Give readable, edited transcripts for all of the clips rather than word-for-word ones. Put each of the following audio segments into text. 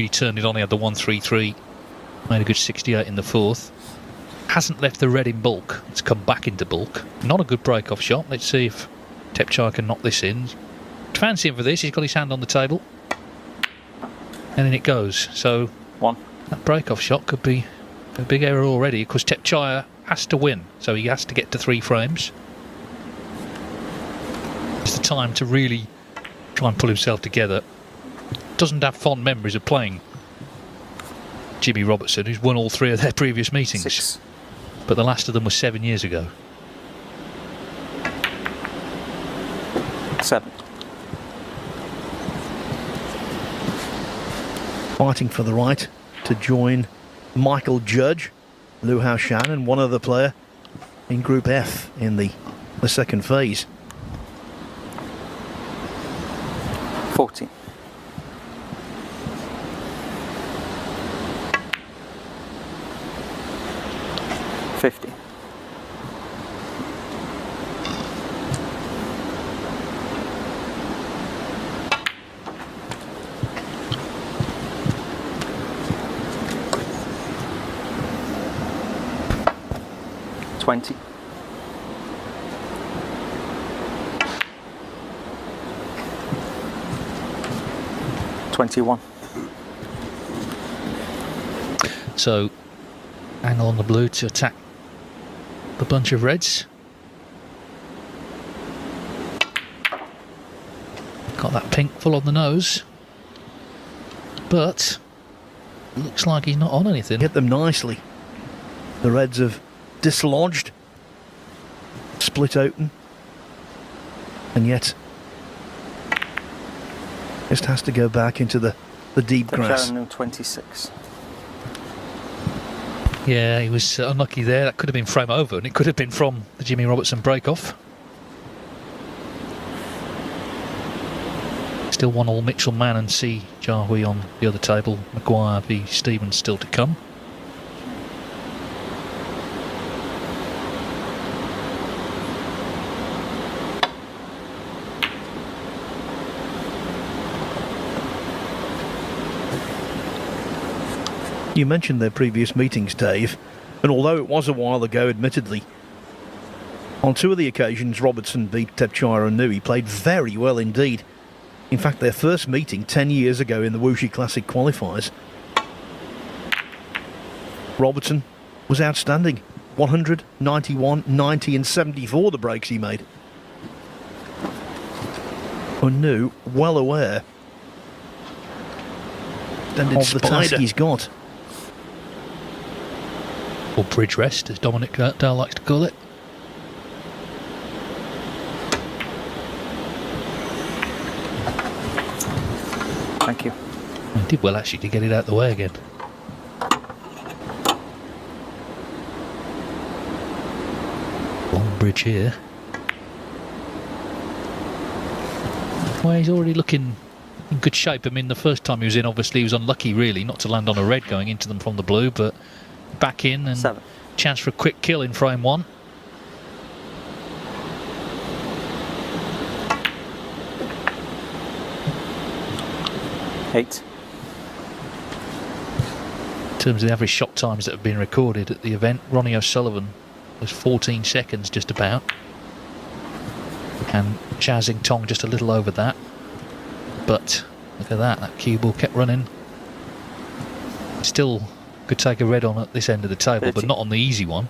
He turned it on, he had the 133, made a good 68 in the fourth. Hasn't left the red in bulk, it's come back into bulk. Not a good break-off shot. Let's see if Thepchaiya can knock this in. Fancy him for this, he's got his hand on the table. And then it goes. So one. That break-off shot could be a big error already, because Thepchaiya has to win, so he has to get to 3 frames. It's the time to really try and pull himself together. Doesn't have fond memories of playing Jimmy Robertson, who's won all 3 of their previous meetings. 6. But the last of them was 7 years ago. 7. Fighting for the right to join Michael Judge, Liu Haoshan, and one other player in Group F in the second phase. 14. 50. 20. 21. So, angle on the blue to attack the bunch of reds. Got that pink full on the nose, but looks like he's not on anything. Hit them nicely. The reds have dislodged, split open, and yet just has to go back into the deep grass. Thepchaiya 26. Yeah, he was unlucky there. That could have been frame over, and it could have been from the Jimmy Robertson break-off. Still 1-1 Mitchell Mann and C. Jarhui on the other table. Maguire v Stevens still to come. You mentioned their previous meetings, Dave, and although it was a while ago, admittedly, on 2 of the occasions Robertson beat Thepchaiya-Nooh. He played very well indeed. In fact, their first meeting 10 years ago in the Wuxi Classic qualifiers, Robertson was outstanding. 100, 91, 90 and 74 the breaks he made. Nooh, well aware of the task he's got. Or bridge rest, as Dominic Dale likes to call it. Thank you. He did well actually to get it out the way again. Long bridge here. Well, he's already looking in good shape. I mean, the first time he was in, obviously, he was unlucky, really, not to land on a red going into them from the blue, but back in and 7. chance for a quick kill in frame 1. Eight. In terms of the average shot times that have been recorded at the event, Ronnie O'Sullivan was 14 seconds just about, and Chia Xing Tong just a little over that. But look at that cue ball kept running. Still could take a red on at this end of the table, 30. but not on the easy one.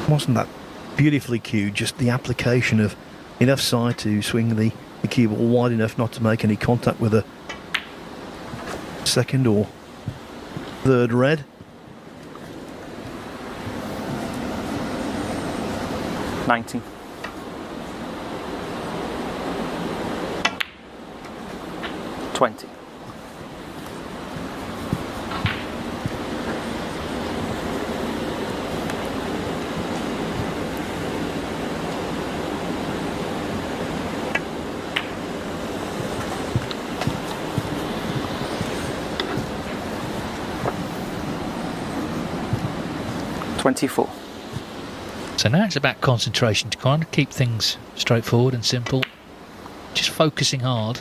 Wasn't that beautifully cued? Just the application of enough side to swing the cue ball wide enough not to make any contact with a second or third red. 19. 20. 24. So now it's about concentration to kind of keep things straightforward and simple. Just focusing hard,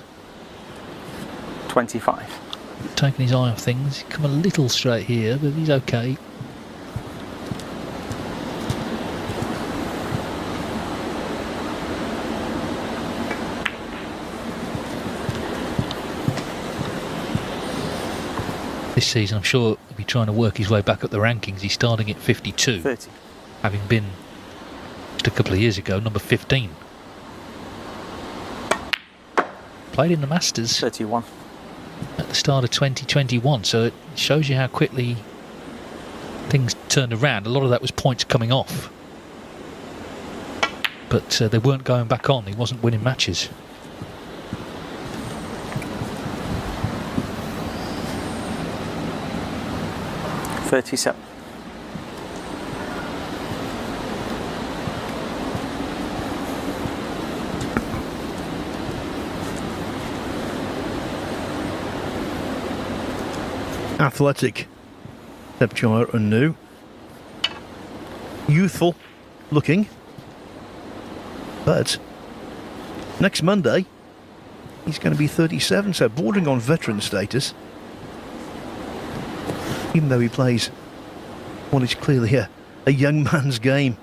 25. taking his eye off things. He's come a little straight here, but he's okay. This season, I'm sure he'll be trying to work his way back up the rankings. He's starting at 52, 30. having been just a couple of years ago number 15. Played in the Masters 31. at the start of 2021, so it shows you how quickly things turned around. A lot of that was points coming off, but they weren't going back on. He wasn't winning matches. $37. Athletic Thepchaiya-Nooh. Youthful looking. But next Monday, he's going to be 37, so bordering on veteran status. Even though he plays what is clearly a young man's game.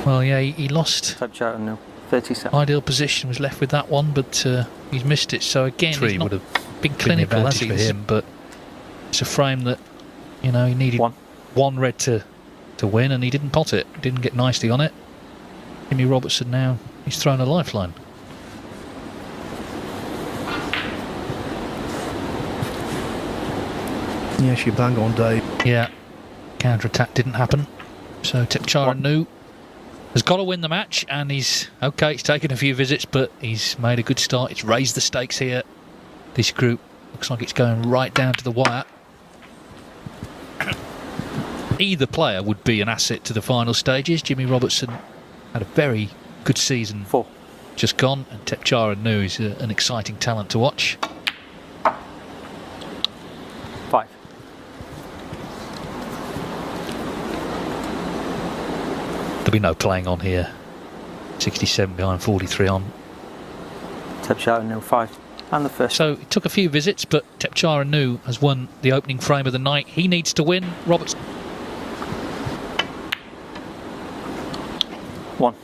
Well, yeah, he lost. Thepchaiya-Nooh, 37. Ideal position, was left with that one, but he's missed it. So again, he's not would have been clinical, has advantage he? for him. But it's a frame that, you know, he needed one red to win, and he didn't pot it. Didn't get nicely on it. Jimmy Robertson now, he's thrown a lifeline. Yes, you bang on, Dave. Yeah, counter-attack didn't happen. So Thepchaiya-Nooh has got to win the match, and he's okay. He's taken a few visits, but he's made a good start. It's raised the stakes here. This group looks like it's going right down to the wire. Either player would be an asset to the final stages. Jimmy Robertson had a very good season 4. just gone, and Thepchaiya-Nooh is an exciting talent to watch. 5. There'll be no playing on here. 67 behind, 43 on. Thepchaiya-Nooh, 5. And the first. So it took a few visits, but Thepchaiya-Nooh has won the opening frame of the night. He needs to win. Robertson. 1.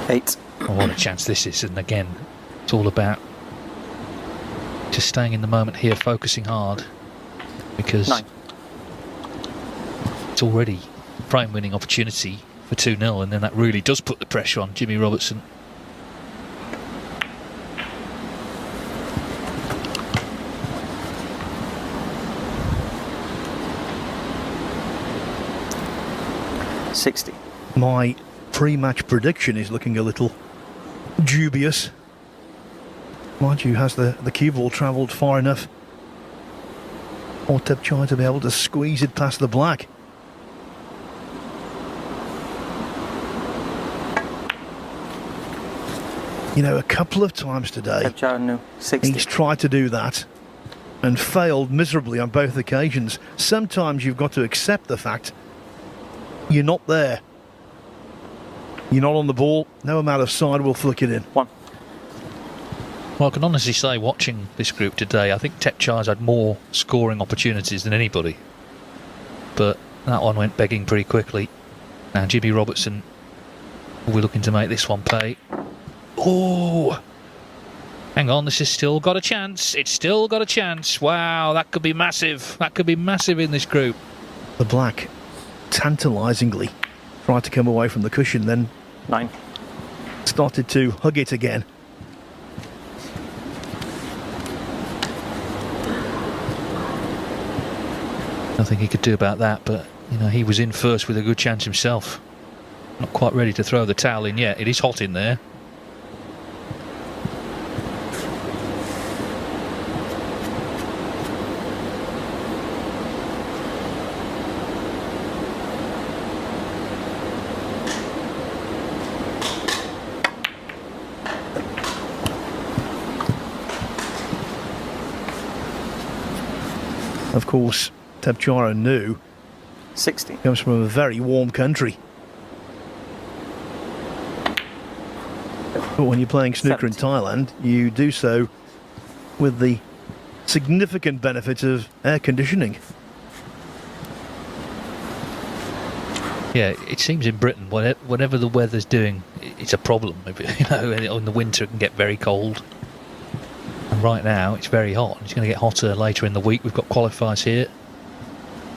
$8. Oh, what a chance this is. And again, it's all about just staying in the moment here, focusing hard, because 9. it's already frame winning opportunity for 2-0, and then that really does put the pressure on Jimmy Robertson. $60. My pre-match prediction is looking a little dubious. Mind you, has the cue ball travelled far enough for Thepchaiya to be able to squeeze it past the black? You know, a couple of times today Thepchaiya-Nooh, 60. he's tried to do that and failed miserably on both occasions. Sometimes you've got to accept the fact you're not there. You're not on the ball. No amount of side will flick it in. 1. Well, I can honestly say, watching this group today, I think Thepchaiya's had more scoring opportunities than anybody. But that one went begging pretty quickly. Now Jimmy Robertson will be looking to make this one pay. Oh! Hang on, this has still got a chance. It's still got a chance. Wow, that could be massive. That could be massive in this group. The black tantalisingly tried to come away from the cushion, then 9. started to hug it again. Nothing he could do about that, but You know, he was in first with a good chance himself. Not quite ready to throw the towel in yet. It is hot in there. Of course, Thepchaiya-Nooh 60. comes from a very warm country. But when you're playing snooker in 70. Thailand, you do so with the significant benefit of air conditioning. Yeah, it seems in Britain, whatever the weather's doing, it's a problem. You know, in the winter it can get very cold. And right now it's very hot. It's going to get hotter later in the week. We've got qualifiers here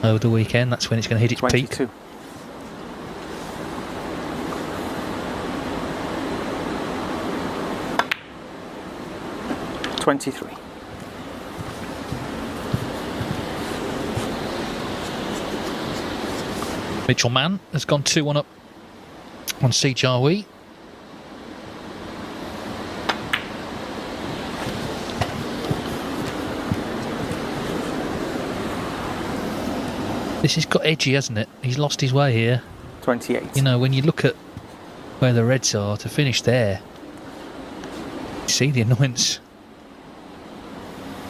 over the weekend. That's when it's going to hit its peak. 22. $23. Mitchell Mann has gone 2-1 up on Si Jarwee. This has got edgy, hasn't it? He's lost his way here. 28. You know, when you look at where the Reds are, to finish there, you see the annoyance.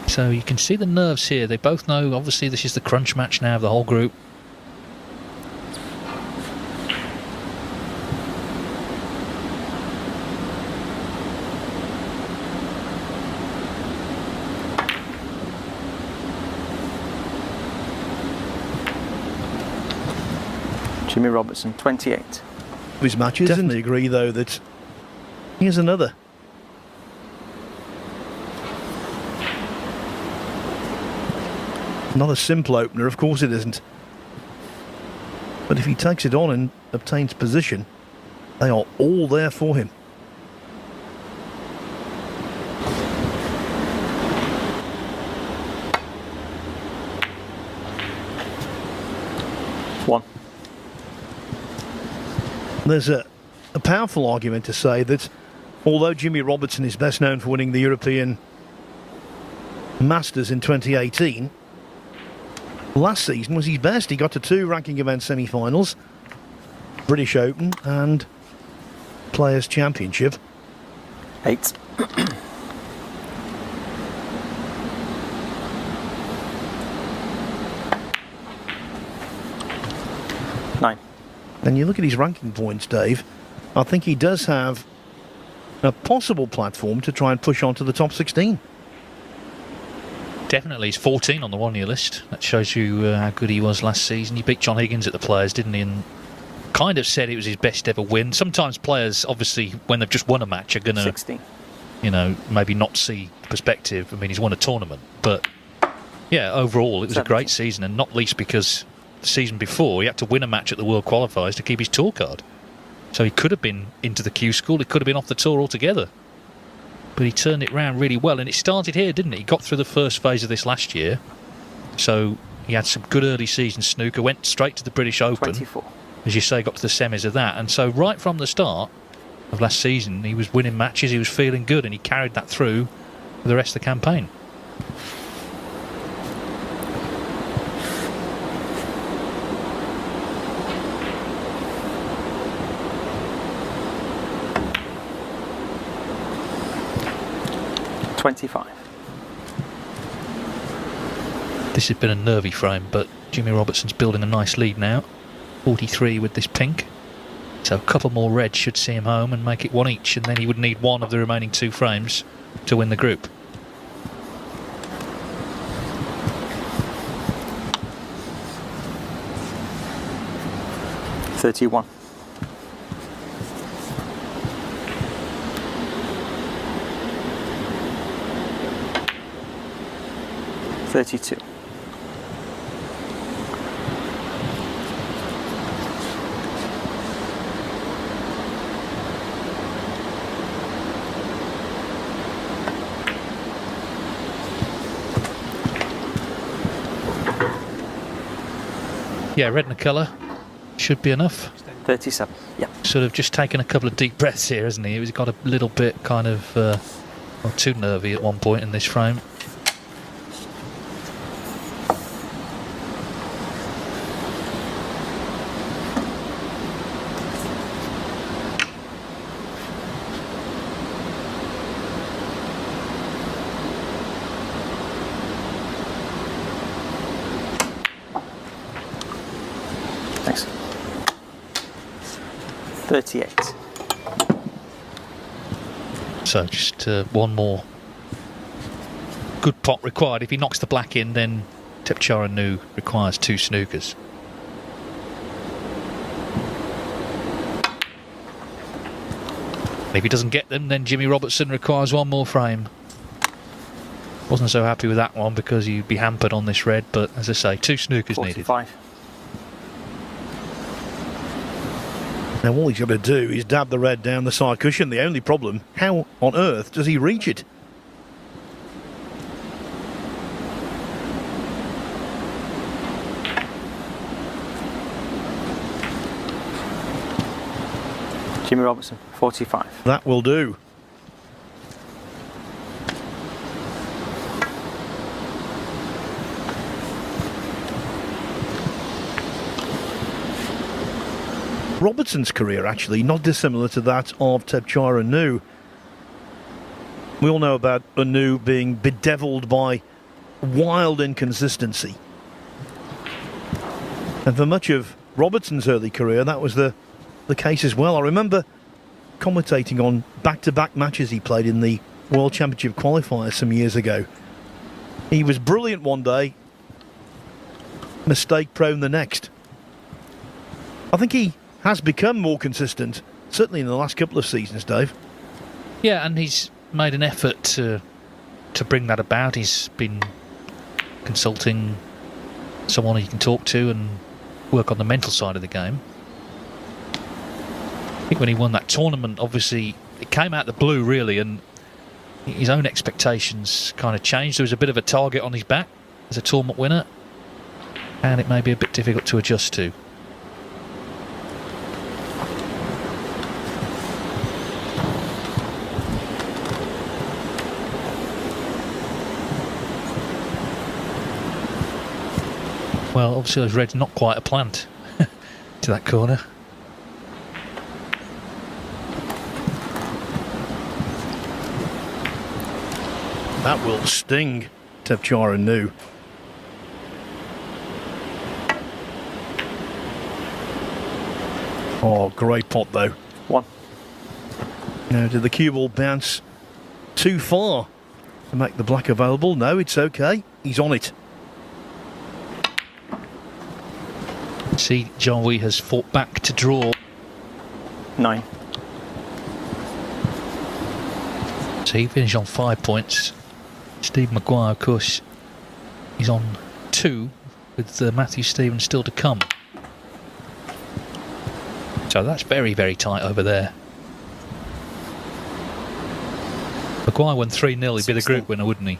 So you can see the nerves here. They both know, obviously, this is the crunch match now of the whole group. Jimmy Robertson, 28. His matches, and they agree, though, that here's another. Not a simple opener, of course it isn't. But if he takes it on and obtains position, they are all there for him. One. There's a powerful argument to say that although Jimmy Robertson is best known for winning the European Masters in 2018, last season was his best. He got to 2 ranking event semi-finals, British Open and Players' Championship. 8. Nine. And you look at his ranking points, Dave, I think he does have a possible platform to try and push on to the top 16. Definitely, he's 14 on the 1-year list. That shows you how good he was last season. He beat John Higgins at the Players, didn't he? And kind of said it was his best ever win. Sometimes players, obviously, when they've just won a match, are going to, 16. you know, maybe not see the perspective. I mean, he's won a tournament. But, yeah, overall, it was 17. a great season, and not least because the season before, he had to win a match at the World Qualifiers to keep his tour card. So he could have been into the Q School, he could have been off the tour altogether. But he turned it round really well, and it started here, didn't it? He got through the first phase of this last year, so he had some good early season snooker, went straight to the British Open. 24. As you say, got to the semis of that, and so right from the start of last season, he was winning matches, he was feeling good, and he carried that through for the rest of the campaign. $25. This has been a nervy frame, but Jimmy Robertson's building a nice lead now. 43 with this pink. So a couple more reds should see him home and make it 1 each, and then he would need 1 of the remaining 2 frames to win the group. $31. $32. Yeah, red in the colour. Should be enough. 37. Yeah. Sort of just taken a couple of deep breaths here, hasn't he? He's got a little bit kind of well, too nervy at one point in this frame. Thanks. 38. So just one more good pot required. If he knocks the black in, then Thepchaiya requires 2 snookers. If he doesn't get them, then Jimmy Robertson requires 1 more frame. Wasn't so happy with that one because you'd be hampered on this red, but as I say, 2 snookers 45. needed. Now all he's got to do is dab the red down the side cushion. The only problem, how on earth does he reach it? Jimmy Robertson, 45. That will do. Robertson's career actually not dissimilar to that of Thepchaiya. We all know about Nooh being bedevilled by wild inconsistency. And for much of Robertson's early career that was the case as well. I remember commentating on back-to-back matches he played in the World Championship qualifier some years ago. He was brilliant one day, mistake prone the next. I think he has become more consistent, certainly in the last couple of seasons, Dave. Yeah, and he's made an effort to bring that about. He's been consulting someone he can talk to and work on the mental side of the game. I think when he won that tournament, obviously, it came out the blue, really, and his own expectations kind of changed. There was a bit of a target on his back as a tournament winner, and it may be a bit difficult to adjust to. Well, obviously those reds not quite a plant to that corner. That will sting Thepchaiya. Oh, great pot though. 1. Now, did the cue ball bounce too far to make the black available? No, it's okay. He's on it. See, John has fought back to draw. 9. So he finished on 5 points. Steve Maguire, of course, is on 2 with Matthew Stevens still to come. So that's very, very tight over there. Maguire won 3-0. He'd be the group winner, wouldn't he?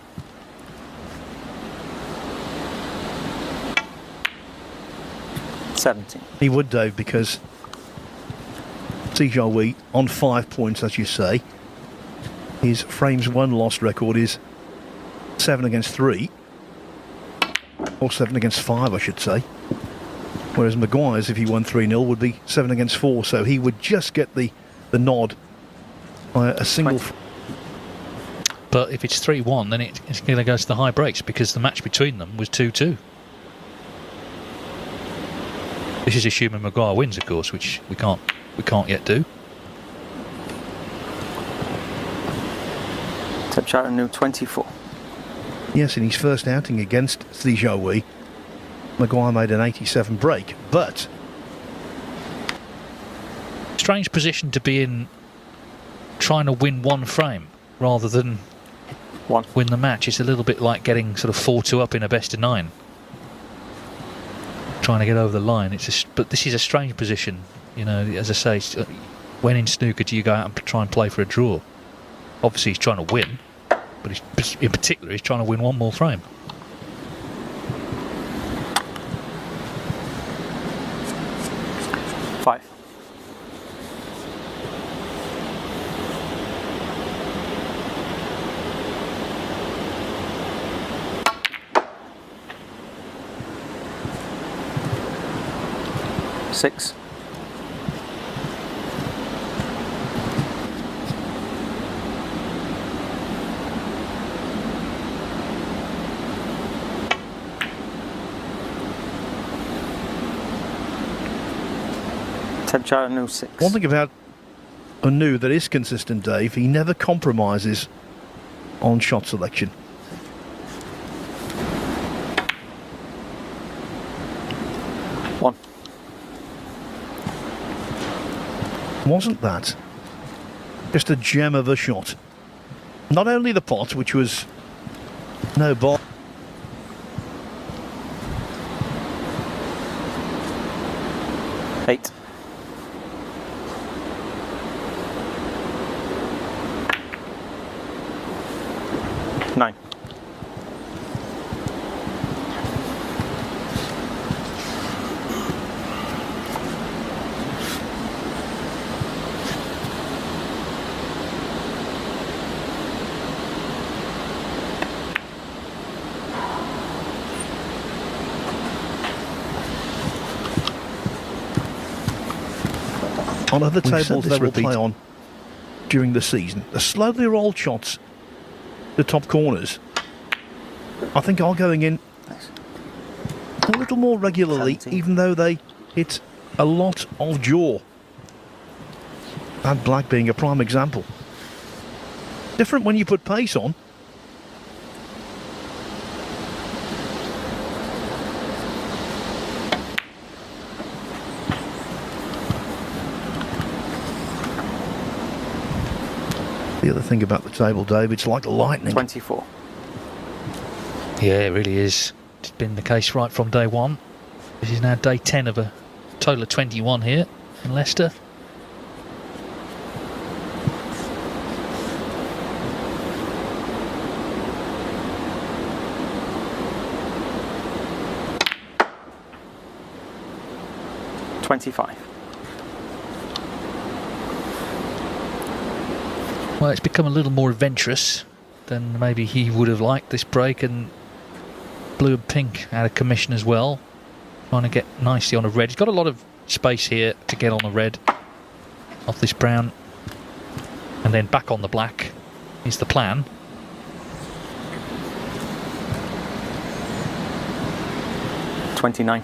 He would, Dave, because Thepchaiya on 5 points, as you say. His frames 1 lost record is 7 against 3, or 7 against 5, I should say. Whereas Maguire's, if he won 3-0, would be 7 against 4, so he would just get the nod by a single. But if it's 3-1, then it's going to go to the high breaks because the match between them was 2-2. This is assuming Maguire wins, of course, which we can't yet do. Thepchaiya, 24. Yes, in his first outing against Thepchaiya, Maguire made an 87 break, but strange position to be in, trying to win 1 frame rather than 1. win the match. It's a little bit like getting sort of 4-2 up in a best of 9. Trying to get over the line. But this is a strange position, you know. As I say, when in snooker do you go out and try and play for a draw? Obviously he's trying to win, but in particular he's trying to win 1 more frame. 6. Thepchaiya, 6. One thing about Nooh that is consistent, Dave, he never compromises on shot selection. One. Wasn't that just a gem of a shot? Not only the pot, which was no ball. Eight. Nine. On other We've tables said they this will play on during the season, the slowly rolled shots, the top corners, I think are going in a little more regularly, 17. even though they hit a lot of jaw. And black being a prime example. Different when you put pace on. The other thing about the table, Dave, it's like lightning. 24. Yeah, it really is. It's been the case right from day one. This is now day 10 of a total of 21 here in Leicester. Well, it's become a little more adventurous than maybe he would have liked this break, and blue and pink out of commission as well. Trying to get nicely on a red. He's got a lot of space here to get on the red off this brown, and then back on the black is the plan. $29.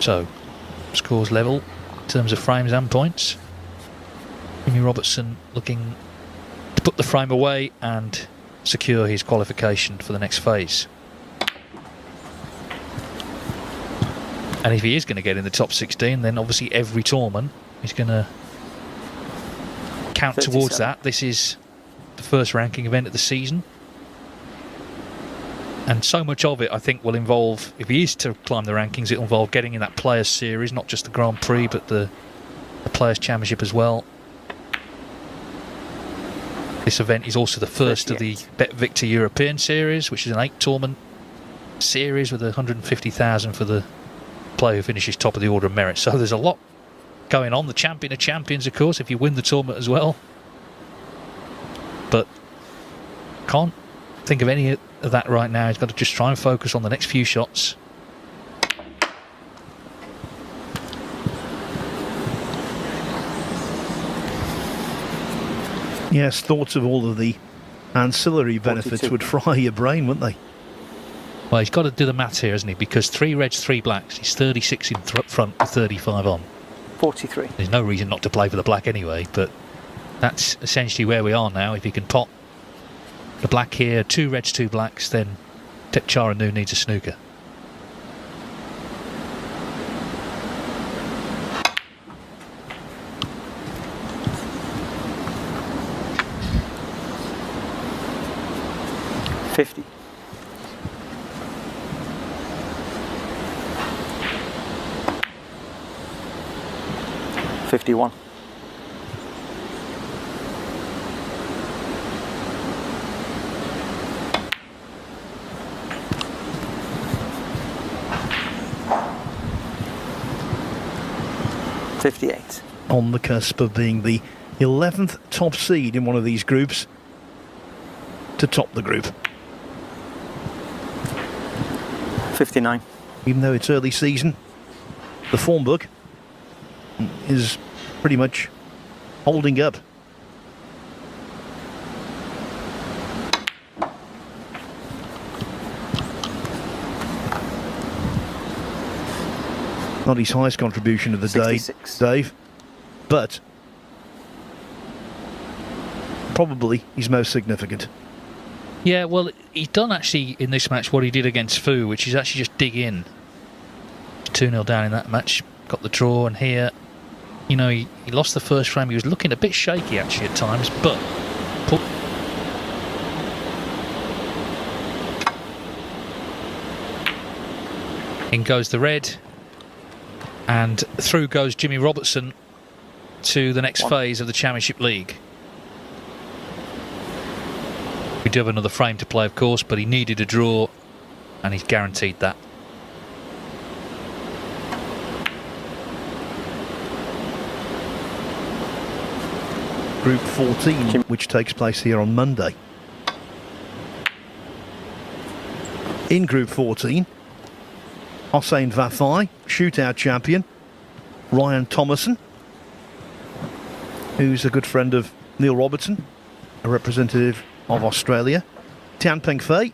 So, scores level in terms of frames and points. Robertson looking to put the frame away and secure his qualification for the next phase. And if he is going to get in the top 16, then obviously every tournament is going to count 37. towards that. This is the first ranking event of the season. And so much of it, I think, will involve, if he is to climb the rankings, it will involve getting in that Players' Series, not just the Grand Prix, but the Players' Championship as well. This event is also the first 38. of the Bet Victor European Series, which is an 8-tournament series with 150,000 for the player who finishes top of the order of merit. So there's a lot going on. The Champion of Champions, of course, if you win the tournament as well. But can't think of any of that right now. He's got to just try and focus on the next few shots. Yes, thoughts of all of the ancillary benefits 42. would fry your brain, wouldn't they? Well, he's got to do the maths here, hasn't he? Because 3 reds, 3 blacks. He's 36 in front with 35 on. 43. There's no reason not to play for the black anyway, but that's essentially where we are now. If he can pot the black here, 2 reds, 2 blacks, then T.Un-Nooh needs a snooker. 51. $58. On the cusp of being the 11th top seed in one of these groups to top the group. 59. Even though it's early season, the form book is pretty much holding up. Not his highest contribution of the 66. day, Dave, but probably his most significant. Yeah, well, he's done actually in this match what he did against Fu, which is actually just dig in. 2-0 down in that match, got the draw, and here, you know, he lost the first frame. He was looking a bit shaky actually at times, but in goes the red, and through goes Jimmy Robertson to the next phase of the Championship League. We do have another frame to play, of course, but he needed a draw, and he's guaranteed that. Group 14, which takes place here on Monday. In Group 14, Hossein Vafaei, shootout champion, Ryan Thomason, who's a good friend of Neil Robertson, a representative of Australia, Tian Pengfei,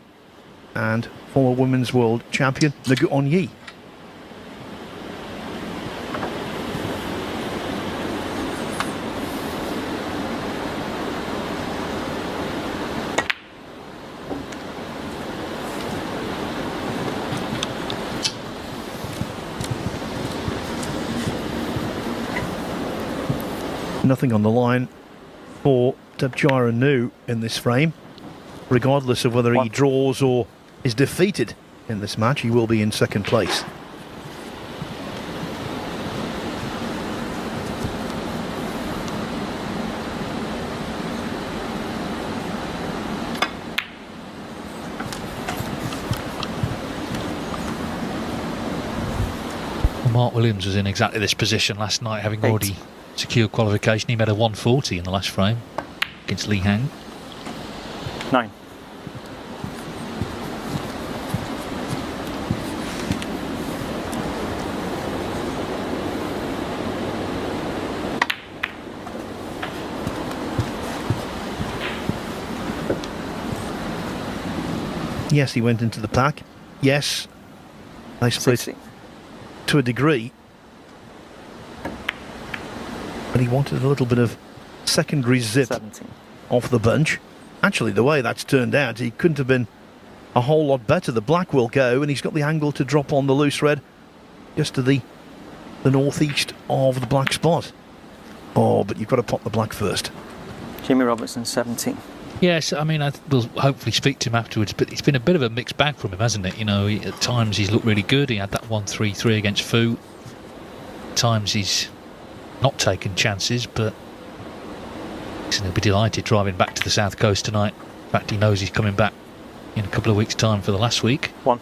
and former women's world champion Thepchaiya. Nothing on the line for Thepchaiya in this frame. Regardless of whether he draws or is defeated in this match, he will be in second place. Mark Williams was in exactly this position last night, having already secured qualification. He made a 140 in the last frame against Li Hang. 9. Yes, he went into the pack. Yes, they split 60. to a degree. But he wanted a little bit of secondary zip 17. off the bunch. Actually, the way that's turned out, he couldn't have been a whole lot better. The black will go, and he's got the angle to drop on the loose red just to the northeast of the black spot. Oh, but you've got to pop the black first. Jimmy Robertson, 17. Yes, I mean, we'll hopefully speak to him afterwards, but it's been a bit of a mixed bag from him, hasn't it? You know, at times he's looked really good. He had that 1-3-3 against Fu. At times he's not taken chances, but he'll be delighted driving back to the South Coast tonight. In fact, he knows he's coming back in a couple of weeks' time for the last week. 1.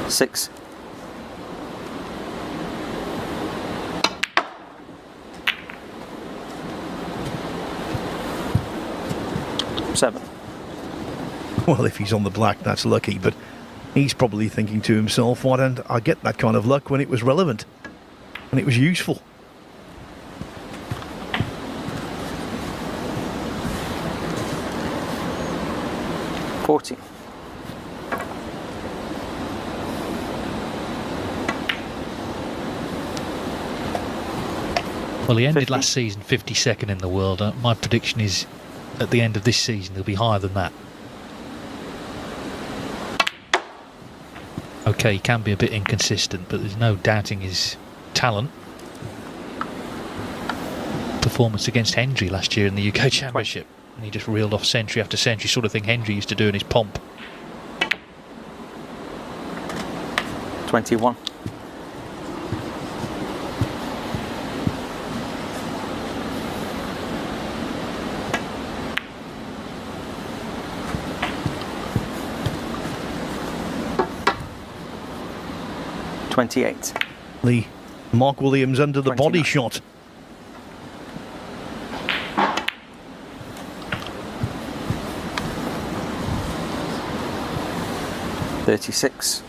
Six. Seven. Well, if he's on the black, that's lucky, but he's probably thinking to himself, why don't I get that kind of luck when it was relevant and it was useful? $40. Well, he ended 50. last season 52nd in the world. My prediction is at the end of this season he'll be higher than that. Okay, he can be a bit inconsistent, but there's no doubting his talent. performance against Hendry last year in the UK Championship. And he just reeled off century after century, sort of thing Hendry used to do in his pomp. 21. The Mark Williams under the 29. body shot. $36.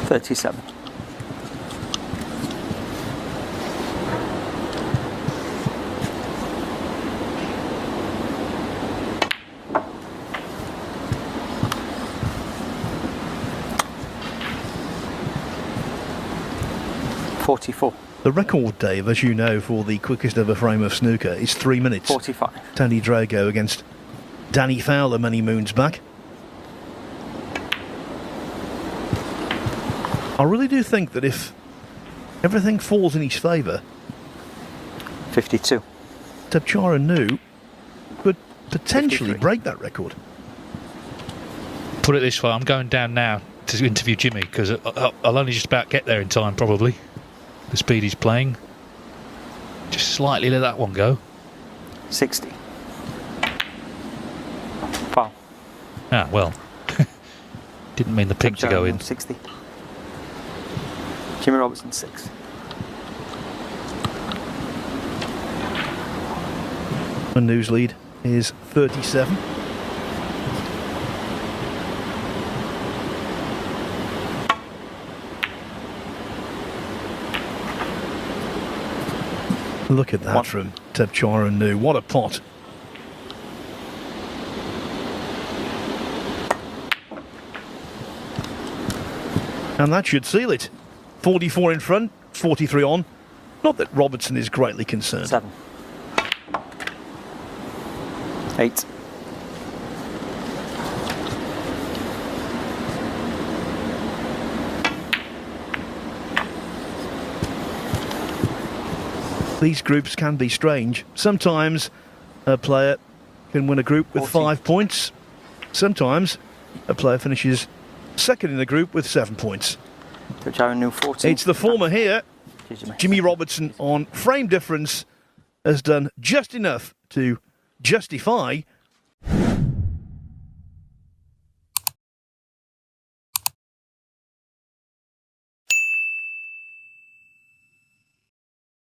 37. The record, Dave, as you know, for the quickest ever frame of snooker is 3 minutes. 45. Tony Drago against Danny Fowler many moons back. I really do think that if everything falls in his favour, 52. Thepchaiya could potentially 53. break that record. Put it this way, I'm going down now to interview Jimmy because I'll only just about get there in time, probably. The speed he's playing. Just slightly let that one go. 60. Foul. Ah, well. Didn't mean the pink to go in. 60. Jimmy Robertson 6. And Nooh's lead is 37. Look at that from Thepchaiya. What a pot. And that should seal it. 44 in front, 43 on. Not that Robertson is greatly concerned. 7. 8. These groups can be strange. Sometimes a player can win a group with 5 points. Sometimes a player finishes second in the group with 7 points. Thepchaiya 14. It's the former here. Jimmy Robertson on frame difference has done just enough to justify